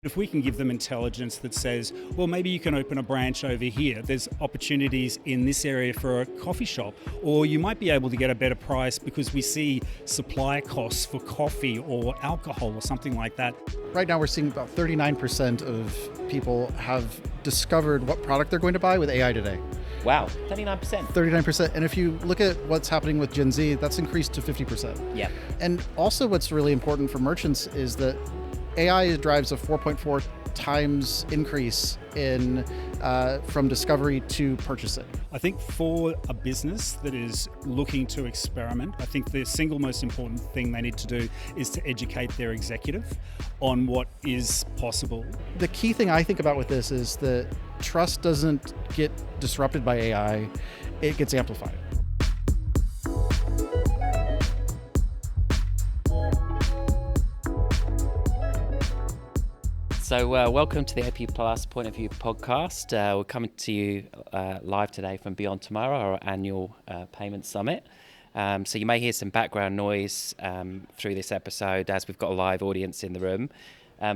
If we can give them intelligence that says, well, maybe you can open a branch over here. There's opportunities in this area for a coffee shop, or you might be able to get a better price because we see supply costs for coffee or alcohol or something like that. Right now we're seeing about 39% of people have discovered what product they're going to buy with AI today. Wow, 39%. 39%. And if you look at what's happening with Gen Z, that's increased to 50%. Yeah. And also what's really important for merchants is that AI drives a 4.4 times increase in from discovery to purchasing. I think for a business that is looking to experiment, I think the single most important thing they need to do is to educate their executive on what is possible. The key thing I think about with this is that trust doesn't get disrupted by AI, it gets amplified. So welcome to the AP Plus Point of View podcast. We're coming to you live today from Beyond Tomorrow, our annual payment summit. So you may hear some background noise through this episode as we've got a live audience in the room.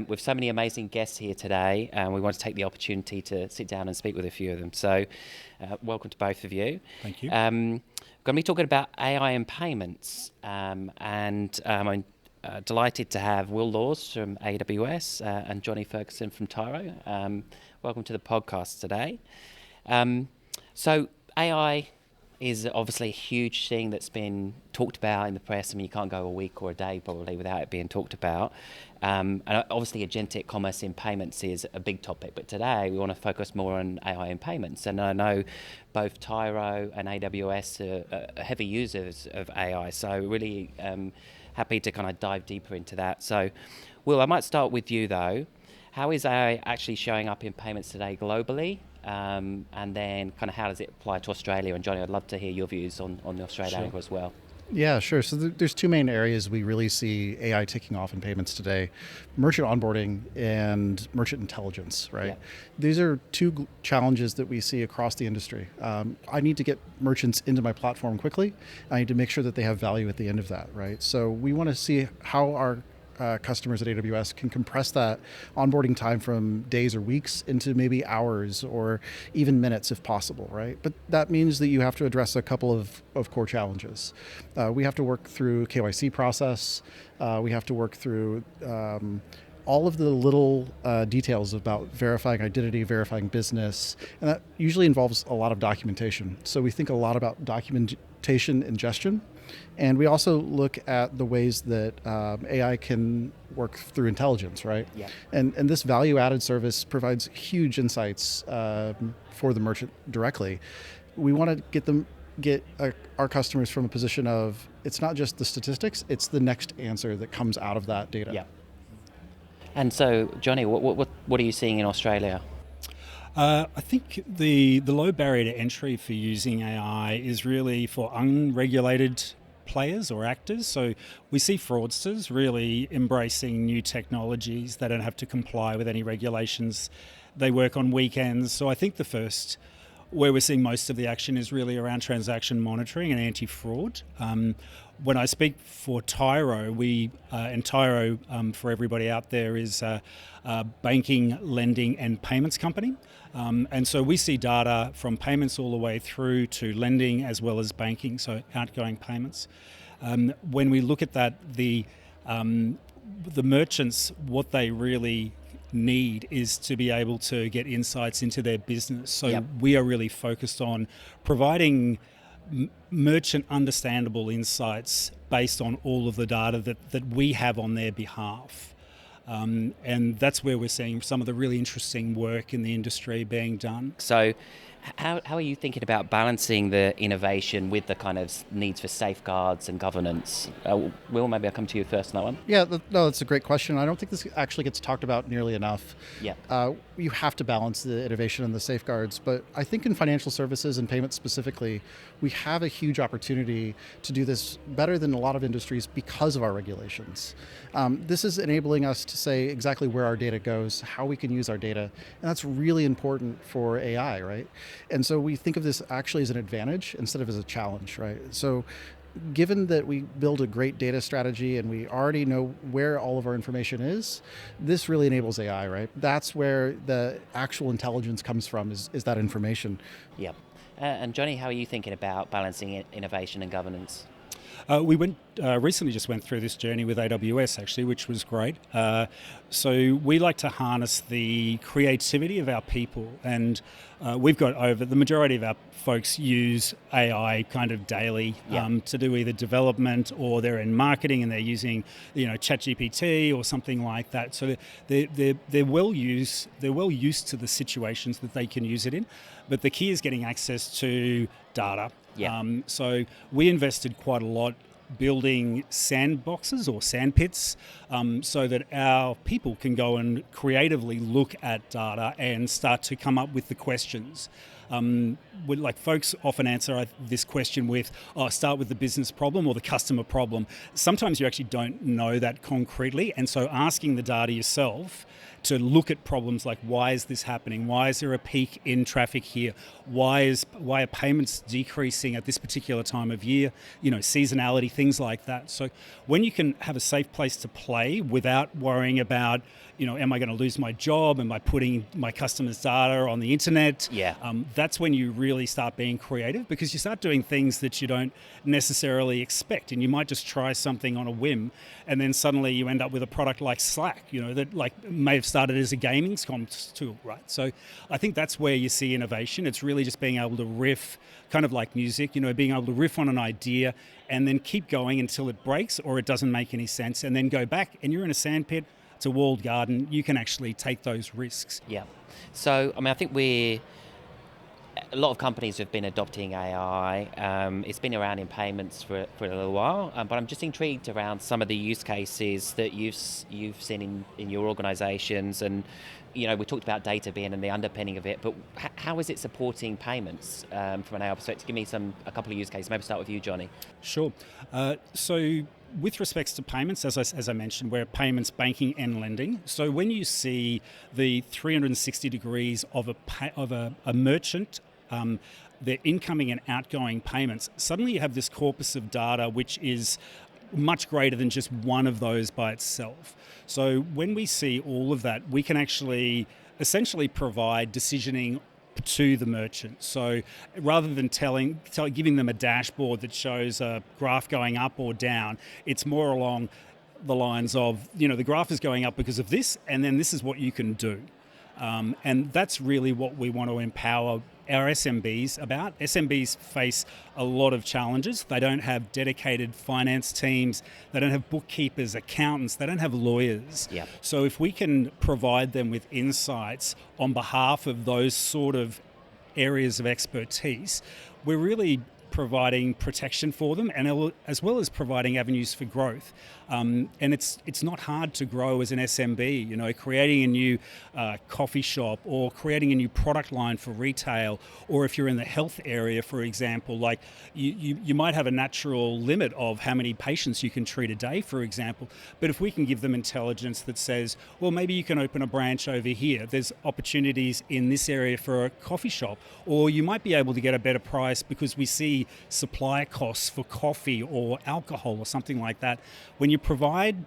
With so many amazing guests here today, we want to take the opportunity to sit down and speak with a few of them. So welcome to both of you. Thank you. Going to be talking about AI and payments, I'm delighted to have Will Laws from AWS and Johnny Ferguson from Tyro. Welcome to the podcast today. So AI is obviously a huge thing that's been talked about in the press. I mean, you can't go a week or a day probably without it being talked about. And obviously agentic commerce in payments is a big topic, but today we want to focus more on AI in payments. And I know both Tyro and AWS are heavy users of AI, so really happy to kind of dive deeper into that. So, Will, I might start with you though. How is AI actually showing up in payments today globally? And then kind of how does it apply to Australia? And Johnny, I'd love to hear your views on the Australia angle as well. Yeah, sure. So there's two main areas we really see AI taking off in payments today: merchant onboarding and merchant intelligence, right? Yeah. These are two challenges that we see across the industry. I need to get merchants into my platform quickly. I need to make sure that they have value at the end of that, right? So we want to see how our customers at AWS can compress that onboarding time from days or weeks into maybe hours or even minutes if possible, right? But that means that you have to address a couple of core challenges. We have to work through KYC process. We have to work through all of the little details about verifying identity, verifying business, and that usually involves a lot of documentation. So we think a lot about documentation ingestion. And we also look at the ways that AI can work through intelligence, right? Yeah. And this value-added service provides huge insights for the merchant directly. We want to get our customers from a position of it's not just the statistics; it's the next answer that comes out of that data. Yeah. And so, Johnny, what are you seeing in Australia? I think the low barrier to entry for using AI is really for unregulated players or actors. So we see fraudsters really embracing new technologies. They don't have to comply with any regulations. They work on weekends. So I think the first where we're seeing most of the action is really around transaction monitoring and anti-fraud. When I speak for Tyro, and Tyro, for everybody out there, is a banking, lending and payments company. And so we see data from payments all the way through to lending as well as banking, so outgoing payments. When we look at that, the merchants, what they really need is to be able to get insights into their business. So Yep. we are really focused on providing merchant understandable insights based on all of the data that we have on their behalf. And that's where we're seeing some of the really interesting work in the industry being done. So how are you thinking about balancing the innovation with the kind of needs for safeguards and governance? Will, maybe I'll come to you first on that one. Yeah, no, that's a great question. I don't think this actually gets talked about nearly enough. Yeah. You have to balance the innovation and the safeguards, but I think in financial services and payments specifically, we have a huge opportunity to do this better than a lot of industries because of our regulations. This is enabling us to say exactly where our data goes, how we can use our data, and that's really important for AI, right? And so we think of this actually as an advantage instead of as a challenge, right? So given that we build a great data strategy and we already know where all of our information is, this really enables AI, right? That's where the actual intelligence comes from, is that information. Yep. And Johnny, how are you thinking about balancing innovation and governance? We recently just went through this journey with AWS actually, which was great. So we like to harness the creativity of our people, and we've got the majority of our folks use AI kind of daily to do either development, or they're in marketing and they're using ChatGPT or something like that. So they're well used to the situations that they can use it in, but the key is getting access to data. Yeah. So we invested quite a lot building sandboxes or sandpits so that our people can go and creatively look at data and start to come up with the questions. Like folks often answer this question with, start with the business problem or the customer problem. Sometimes you actually don't know that concretely, and so asking the data yourself to look at problems like, why is this happening? Why is there a peak in traffic here? Why are payments decreasing at this particular time of year? Seasonality, things like that. So when you can have a safe place to play without worrying about, am I going to lose my job? Am I putting my customers' data on the internet? Yeah. That's when you really start being creative, because you start doing things that you don't necessarily expect, and you might just try something on a whim, and then suddenly you end up with a product like Slack, that may have started as a gaming comms tool, right? So I think that's where you see innovation. It's really just being able to riff, kind of like music, being able to riff on an idea and then keep going until it breaks or it doesn't make any sense, and then go back, and you're in a sandpit. It's a walled garden. You can actually take those risks. Yeah. So, I think a lot of companies have been adopting AI. It's been around in payments for a little while, but I'm just intrigued around some of the use cases that you've seen in your organisations. And we talked about data being in the underpinning of it, but how is it supporting payments from an AI perspective? Give me a couple of use cases. Maybe start with you, Johnny. Sure. So with respects to payments, as I mentioned, we're payments, banking and lending. So when you see the 360 degrees of a merchant, their incoming and outgoing payments, suddenly you have this corpus of data which is much greater than just one of those by itself. So when we see all of that, we can actually essentially provide decisioning to the merchant. So rather than giving them a dashboard that shows a graph going up or down, it's more along the lines of, the graph is going up because of this, and then this is what you can do. And that's really what we want to empower our SMBs about. SMBs face a lot of challenges. They don't have dedicated finance teams. They don't have bookkeepers, accountants. They don't have lawyers. Yep. So if we can provide them with insights on behalf of those sort of areas of expertise, we're really providing protection for them, and as well as providing avenues for growth. And it's not hard to grow as an SMB, creating a new coffee shop or creating a new product line for retail, or if you're in the health area, for example, like you might have a natural limit of how many patients you can treat a day, for example. But if we can give them intelligence that says, well, maybe you can open a branch over here. There's opportunities in this area for a coffee shop, or you might be able to get a better price because we see supply costs for coffee or alcohol or something like that. When you provide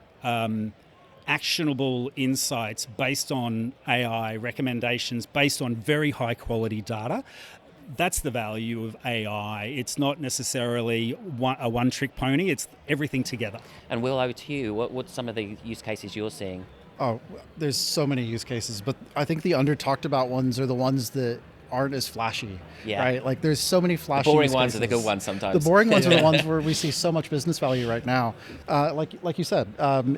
actionable insights based on AI recommendations, based on very high quality data, that's the value of AI. It's not necessarily a one-trick pony. It's everything together. And Will, over to you. What's some of the use cases you're seeing? Oh, there's so many use cases, but I think the under talked about ones are the ones that aren't as flashy, right? Like there's so many flashy The boring use ones cases. are the good ones sometimes. The boring ones are the ones where we see so much business value right now. Like you said,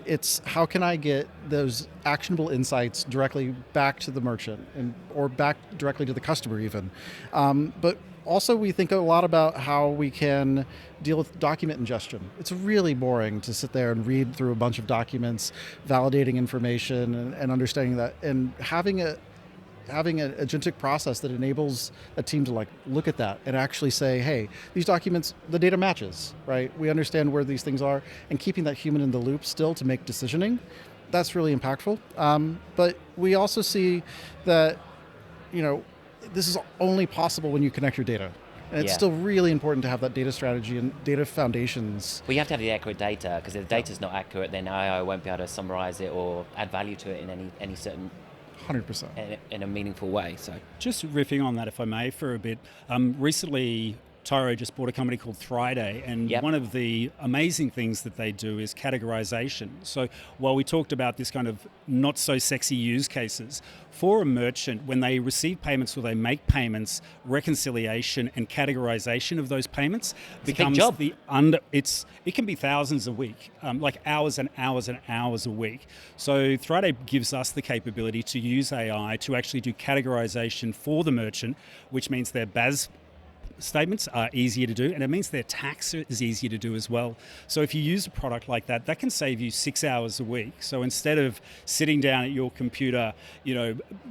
it's how can I get those actionable insights directly back to the merchant or back directly to the customer even. But also we think a lot about how we can deal with document ingestion. It's really boring to sit there and read through a bunch of documents, validating information and understanding that, and having an agentic process that enables a team to look at that and actually say, hey, these documents, the data matches, right? We understand where these things are, and keeping that human in the loop still to make decisioning, that's really impactful. But we also see that, this is only possible when you connect your data, And it's Yeah. still really important to have that data strategy and data foundations. Well, you have to have the accurate data, because if the data's not accurate, then AI won't be able to summarize it or add value to it in any certain 100%. in a meaningful way. So Just riffing on that, if I may, for a bit. Recently, Tyro just bought a company called Thriday, and Yep. one of the amazing things that they do is categorization. So while we talked about this kind of not so sexy use cases, for a merchant, when they receive payments or they make payments, reconciliation and categorization of those payments becomes job. it can be thousands a week, like hours and hours and hours a week. So Thriday gives us the capability to use AI to actually do categorization for the merchant, which means their BAS statements are easier to do, and it means their tax is easier to do as well. So if you use a product like that, that can save you 6 hours a week. So instead of sitting down at your computer,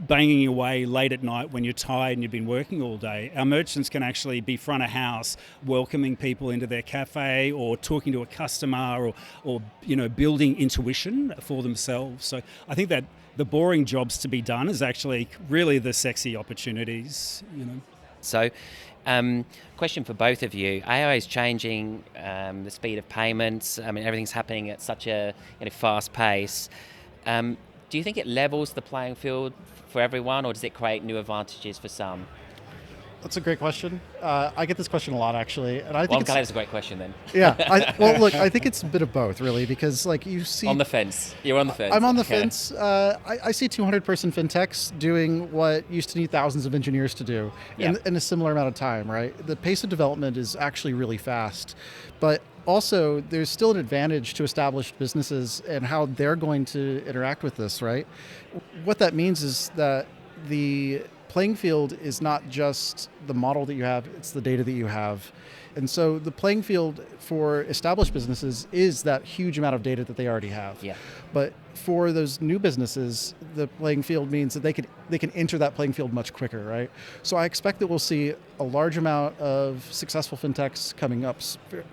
banging away late at night when you're tired and you've been working all day, our merchants can actually be front of house, welcoming people into their cafe or talking to a customer or building intuition for themselves. So I think that the boring jobs to be done is actually really the sexy opportunities. So, question for both of you. AI is changing the speed of payments. I mean, everything's happening at such a fast pace. Do you think it levels the playing field for everyone, or does it create new advantages for some? That's a great question. I get this question a lot, actually, and I think Well, I'm glad it's a great question then. yeah. Well, look, I think it's a bit of both, really, because like you see, On the fence. You're on the fence. I'm on the Okay. fence. I see 200-person fintechs doing what used to need thousands of engineers to do in a similar amount of time, right? The pace of development is actually really fast, but also there's still an advantage to established businesses and how they're going to interact with this, right? What that means is that the playing field is not just the model that you have, it's the data that you have. And so the playing field for established businesses is that huge amount of data that they already have. Yeah. But for those new businesses, the playing field means that they can enter that playing field much quicker, right? So I expect that we'll see a large amount of successful fintechs coming up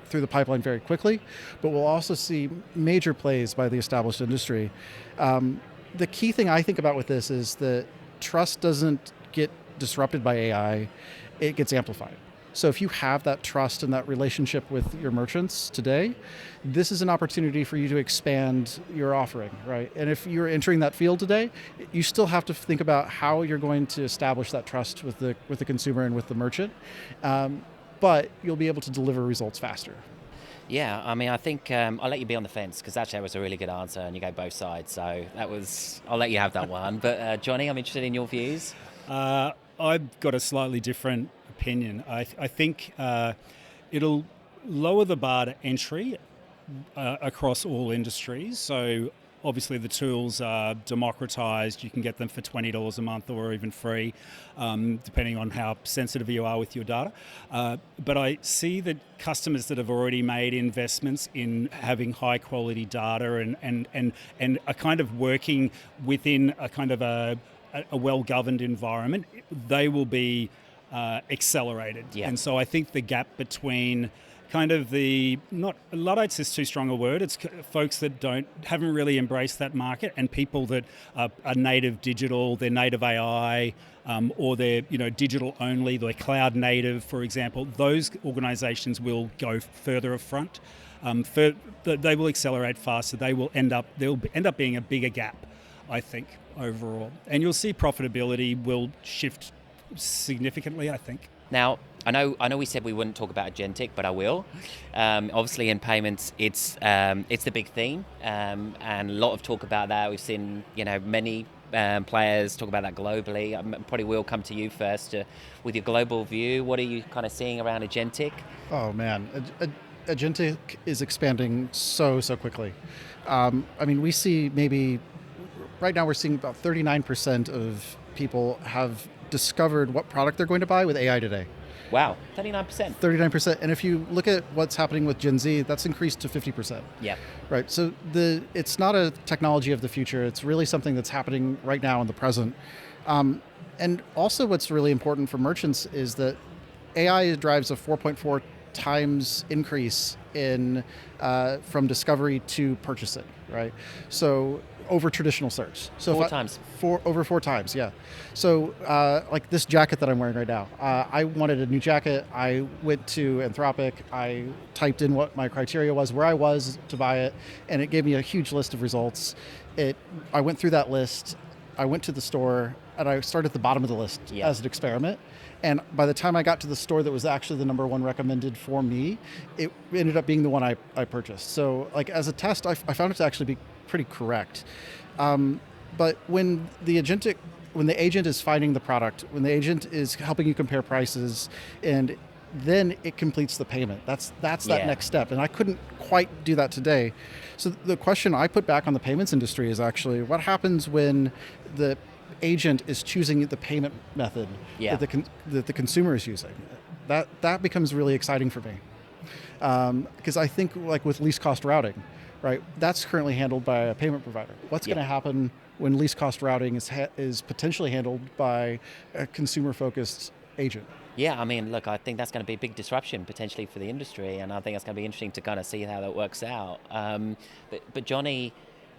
through the pipeline very quickly, but we'll also see major plays by the established industry. The key thing I think about with this is that trust doesn't get disrupted by AI, it gets amplified. So if you have that trust and that relationship with your merchants today, this is an opportunity for you to expand your offering, right? And if you're entering that field today, you still have to think about how you're going to establish that trust with the consumer and with the merchant, but you'll be able to deliver results faster. Yeah, I mean, I think I'll let you be on the fence, because actually that was a really good answer and you go both sides. So I'll let you have that one. But Johnny, I'm interested in your views. I've got a slightly different opinion. I think it'll lower the bar to entry across all industries. So obviously the tools are democratized. You can get them for $20 a month or even free, depending on how sensitive you are with your data. But I see that customers that have already made investments in having high quality data and are kind of working within a kind of a well-governed environment, they will be accelerated. Yeah. And so I think the gap between kind of Luddites is too strong a word. It's folks that haven't really embraced that market, and people that are native digital, they're native AI, or they're digital only, they're cloud native, for example. Those organisations will go further afront. They will accelerate faster. They'll end up being a bigger gap, I think, overall. And you'll see profitability will shift significantly, I think. Now, I know we said we wouldn't talk about agentic, but I will. Obviously, in payments, it's the big theme, and a lot of talk about that. We've seen many players talk about that globally. I probably will come to you first with your global view. What are you kind of seeing around agentic? Oh man, agentic is expanding so quickly. I mean, we see maybe right now we're seeing about 39% of people have discovered what product they're going to buy with AI today. Wow, 39%. 39%. And if you look at what's happening with Gen Z, that's increased to 50%. Yeah. Right. So it's not a technology of the future. It's really something that's happening right now in the present. And also what's really important for merchants is that AI drives a 4.4 times increase in from discovery to purchasing, right? So over traditional search. So Four times. Over 4 times, yeah. So like this jacket that I'm wearing right now, I wanted a new jacket. I went to Anthropic. I typed in what my criteria was, where I was to buy it, and it gave me a huge list of results. I went through that list. I went to the store, and I started at the bottom of the list as an experiment. And by the time I got to the store that was actually the number one recommended for me, it ended up being the one I purchased. So like as a test, I found it to actually be pretty correct. But when the agent is finding the product, when the agent is helping you compare prices, and then it completes the payment. That's that next step. And I couldn't quite do that today. So the question I put back on the payments industry is actually, what happens when the agent is choosing the payment method that the consumer is using? That becomes really exciting for me. Because I think like with least cost routing, right? That's currently handled by a payment provider. What's going to happen when least cost routing is potentially handled by a consumer-focused agent? Yeah, I mean, look, I think that's going to be a big disruption potentially for the industry, and I think it's going to be interesting to kind of see how that works out. But Johnny,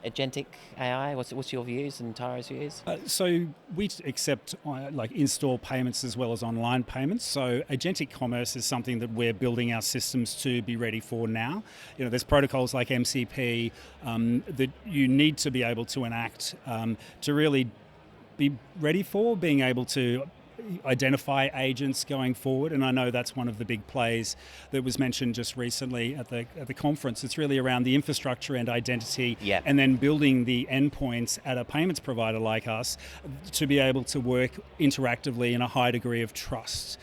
agentic AI, what's your views and Tyro's views? So we accept like in-store payments as well as online payments. So agentic commerce is something that we're building our systems to be ready for now. You know, there's protocols like MCP that you need to be able to enact to really be ready for being able to identify agents going forward, and I know that's one of the big plays that was mentioned just recently at the conference. It's really around the infrastructure and identity, and then building the endpoints at a payments provider like us to be able to work interactively in a high degree of trust.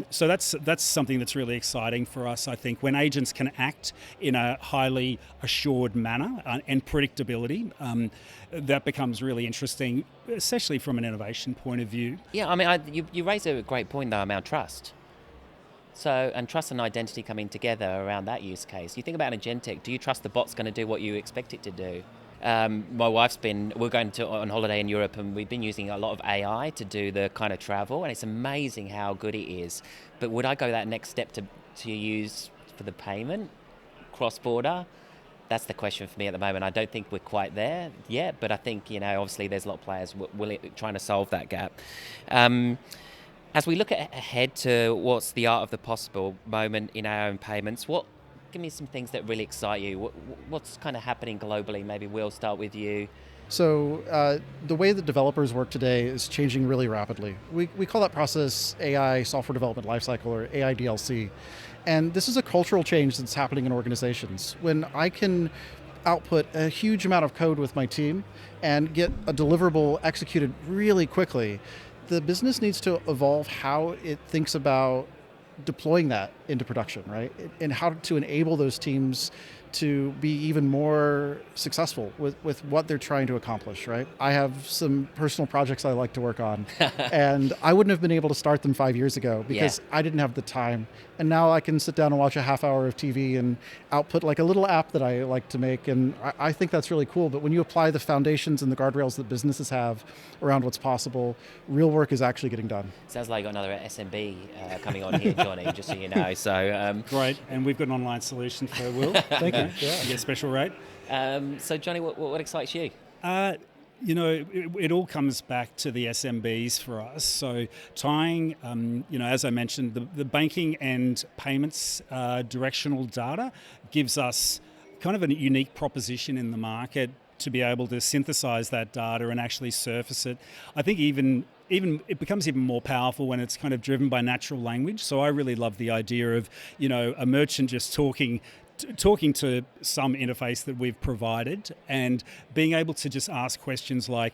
So that's something that's really exciting for us, I think, when agents can act in a highly assured manner and predictability. That becomes really interesting, especially from an innovation point of view. Yeah, I mean, you raise a great point, though, about trust. So, and trust and identity coming together around that use case. You think about agentic, do you trust the bot's going to do what you expect it to do? My wife's we're going on holiday in Europe, and we've been using a lot of AI to do the kind of travel, and it's amazing how good it is. But would I go that next step to use for the payment, cross-border? That's the question for me at the moment. I don't think we're quite there yet, but I think, obviously there's a lot of players trying to solve that gap. As we look ahead to what's the art of the possible moment in our own payments, give me some things that really excite you. What's kind of happening globally? Maybe we'll start with you. So the way that developers work today is changing really rapidly. We call that process AI, Software Development Lifecycle, or AI DLC. And this is a cultural change that's happening in organizations. When I can output a huge amount of code with my team and get a deliverable executed really quickly, the business needs to evolve how it thinks about deploying that into production, right? And how to enable those teams to be even more successful with what they're trying to accomplish, right? I have some personal projects I like to work on, and I wouldn't have been able to start them 5 years ago because I didn't have the time. And now I can sit down and watch a half hour of TV and output like a little app that I like to make, and I think that's really cool. But when you apply the foundations and the guardrails that businesses have around what's possible, real work is actually getting done. Sounds like you got another SMB coming on here, Johnny, just so you know. So great, and we've got an online solution for Will. Thank you. Yeah, you get a special rate. So Johnny, what excites you? It all comes back to the SMBs for us. So tying, as I mentioned, the banking and payments directional data gives us kind of a unique proposition in the market to be able to synthesize that data and actually surface it. I think even it becomes even more powerful when it's kind of driven by natural language. So I really love the idea of, a merchant just talking to some interface that we've provided and being able to just ask questions like,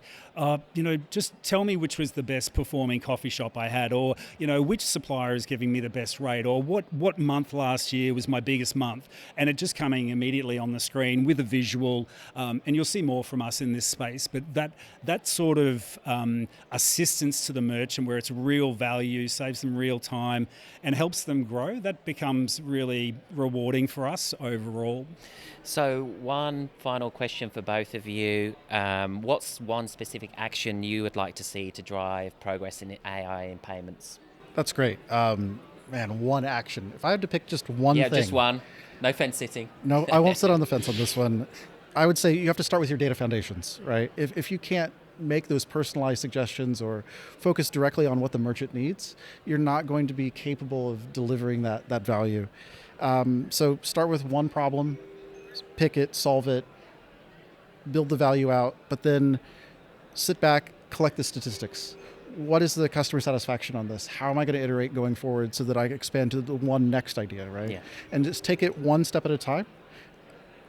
just tell me which was the best performing coffee shop I had, or, which supplier is giving me the best rate, or what month last year was my biggest month. And it just coming immediately on the screen with a visual, and you'll see more from us in this space, but that sort of assistance to the merchant where it's real value, saves them real time and helps them grow, that becomes really rewarding for us overall. So one final question for both of you. What's one specific action you would like to see to drive progress in AI in payments? That's great. One action. If I had to pick just one thing. Yeah, just one. No fence sitting. No, I won't sit on the fence on this one. I would say you have to start with your data foundations, right? If you can't make those personalized suggestions or focus directly on what the merchant needs, you're not going to be capable of delivering that value. So start with one problem, pick it, solve it, build the value out, but then sit back, collect the statistics. What is the customer satisfaction on this? How am I going to iterate going forward so that I expand to the one next idea, right? Yeah. And just take it one step at a time.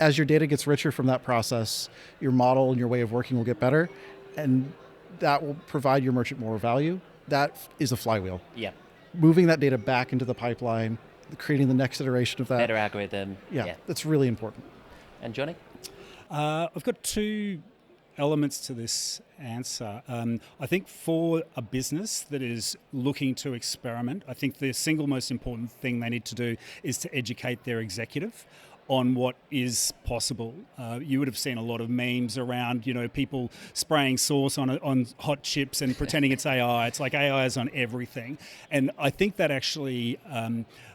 As your data gets richer from that process, your model and your way of working will get better, and that will provide your merchant more value. That is a flywheel. Yeah. Moving that data back into the pipeline, creating the next iteration of that. Better algorithm. Yeah, that's really important. And Johnny? I've got two elements to this answer. I think for a business that is looking to experiment, I think the single most important thing they need to do is to educate their executive on what is possible. You would have seen a lot of memes around, people spraying sauce on hot chips and pretending it's AI. It's like AI is on everything. And I think that actually,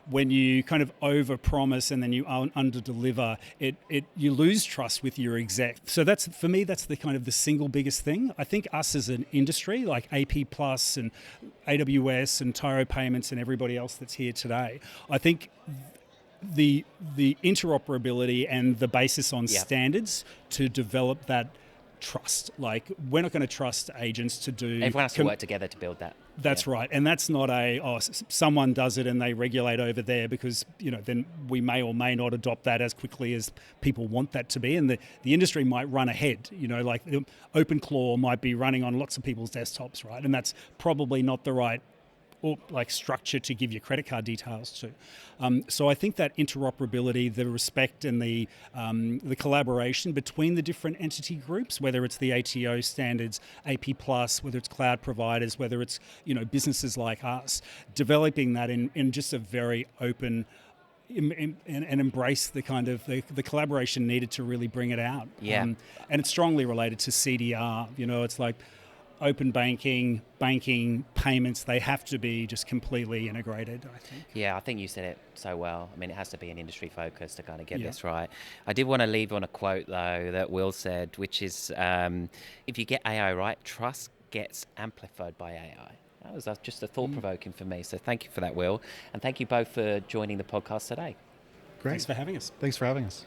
when you kind of over-promise and then you under-deliver, you lose trust with your exec. So that's, for me, that's the kind of the single biggest thing. I think us as an industry, like AP Plus and AWS and Tyro Payments and everybody else that's here today, I think the interoperability and the basis on standards to develop that trust. Like, we're not going to trust agents to do... Everyone has to work together to build that. That's right. And that's not someone does it and they regulate over there, because, then we may or may not adopt that as quickly as people want that to be. And the industry might run ahead, like OpenClaw might be running on lots of people's desktops, right? And that's probably not the right or like structure to give your credit card details to. So I think that interoperability, the respect and the collaboration between the different entity groups, whether it's the ATO standards, AP Plus, whether it's cloud providers, whether it's businesses like us, developing that in just a very open and embrace the kind of the collaboration needed to really bring it out. Yeah. And it's strongly related to CDR. It's like open banking, payments, they have to be just completely integrated, I think. Yeah, I think you said it so well. I mean, it has to be an industry focus to kind of get this right. I did want to leave on a quote, though, that Will said, which is, if you get AI right, trust gets amplified by AI. That was just a thought-provoking for me. So thank you for that, Will. And thank you both for joining the podcast today. Great. Thanks for having us. Thanks for having us.